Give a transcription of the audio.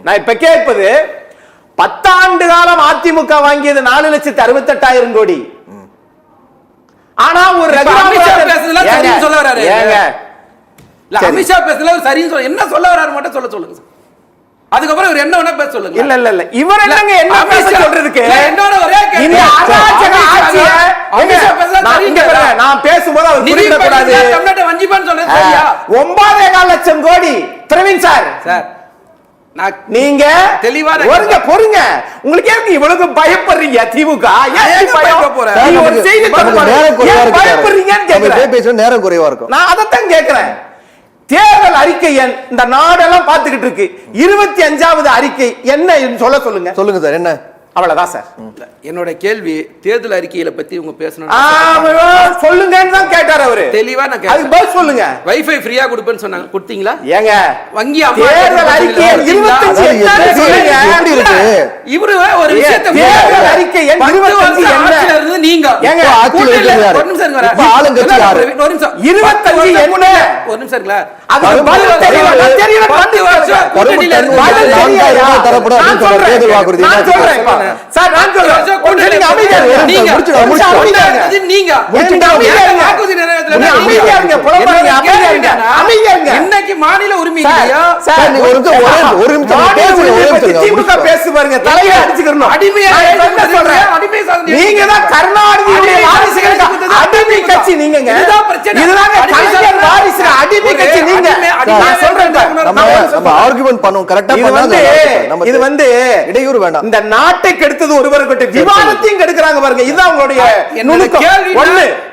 நான் இப்ப கேட்பது 10 ஆண்டு காலம் அதிமுக வாங்கியது 4,68,000 கோடி. ஆனா ஒரு அமித்ஷா பேசுறதுல சரின்னு சொல்ல வராரு. அமித்ஷா பேசுறதுல சரின்னு சொல்ல என்ன சொல்ல வராரு மட்டும் சொல்லுங்க. அதுக்கப்புறம் இவர் என்ன வேணா பேச சொல்லுங்க. இல்ல இவர் என்னங்க என்ன பேச சொல்றதுக்கு என்னோட ஒரே கேள்வி இந்த அராஜக ஆட்சியை அமித்ஷா பேசுறது சரிங்க. நான் பேசும்போது அவர் புரிஞ்சிட கூடாது. தமிழ்நாட்டை வஞ்சிப்பான்னு சொல்றது சரியா? 9.25 லட்சம் கோடி பிரவீன் சார். நீங்க தெளிவா பொறுங்க. உங்களுக்கு ஏன் இவ்வளவு பயப்படுறீங்க? திமுக ஏன் பயப்பட போற? நீ ஒரு செய்தி பயப்படுறீங்கன்னு கேக்குறேன். நேரம் குறைவா இருக்கும். நான் அதைத்தான் கேக்குறேன். தேர்தல் அறிக்கை இந்த நாடெல்லாம் பார்த்துக்கிட்டு இருக்கு. 25வது அறிக்கை என்ன சொல்லுங்க சார். என்ன அவ்வளவுதான் சார். என்னோட கேள்வி தேர்தல் அறிக்கையில பத்தி உங்க பேசணும் சொல்லுங்கன்னு தான் கேட்டார் அவரு. தெளிவா நான் அதுக்கு பதில் சொல்லுங்க. வைஃபை ஃப்ரீயா கொடுப்பேன்னு சொன்னாங்க, கொடுத்தீங்களா? ஏங்க வங்கி தேர்தல் அறிக்கை 25 சொல்லுங்க. எப்படி இருக்கு? இவரு ஒரு விஷயத்தை தேர்தல் அறிக்கை 25 ஆட்சியில இருந்து நீங்க ஏங்க ஆட்சியில இருக்கிறது யாரு? ஒரு நிமிஷம் இருங்க. இப்ப ஆளுங்கட்சி யாரு? ஒரு நிமிஷம் 25 என்ன? ஒரு நிமிஷம் இருங்க. அது பதில் தெரியல. தெரியல 10 வருஷம் கூட்டணியில இருந்து நான் சொல்றேன் சார். நான் சொல்றேன் நீங்க அமைதியா இருங்க. நீங்க அமைதியா இருங்க. புலம்புறீங்க. அமைதியா இருங்க. இன்னைக்கு மாநில உரிமை இல்லையா சார்? ஒரு நிமிஷம் திமுக பேசு பாருங்க. தலையை அடிச்சுக்கறணும். அடிமையா என்ன சொல்றேன்? அடிமை சாந்தி நீங்க தான் கருணாநிதியுடைய வாரிசுகளுக்கு அடிமை கட்சி நீங்கங்க. இதுதான் பிரச்சனை. இதுதான் கலைஞர் வாரிசு அடிமை கட்சி நீங்க. நான் சொல்றேன் நம்ம ஆர்குமென்ட் பண்ணுவோம். கரெக்ட்டா பண்ணாத. இது இடையூறு வேண்டாம். இந்த நாட்டை கெடுத்தது ஒருவருக்கு விவாதத்தையும் கெடுக்கிறாங்க பாருங்க. இதுதான் உங்களுடைய நுணுக்கம்.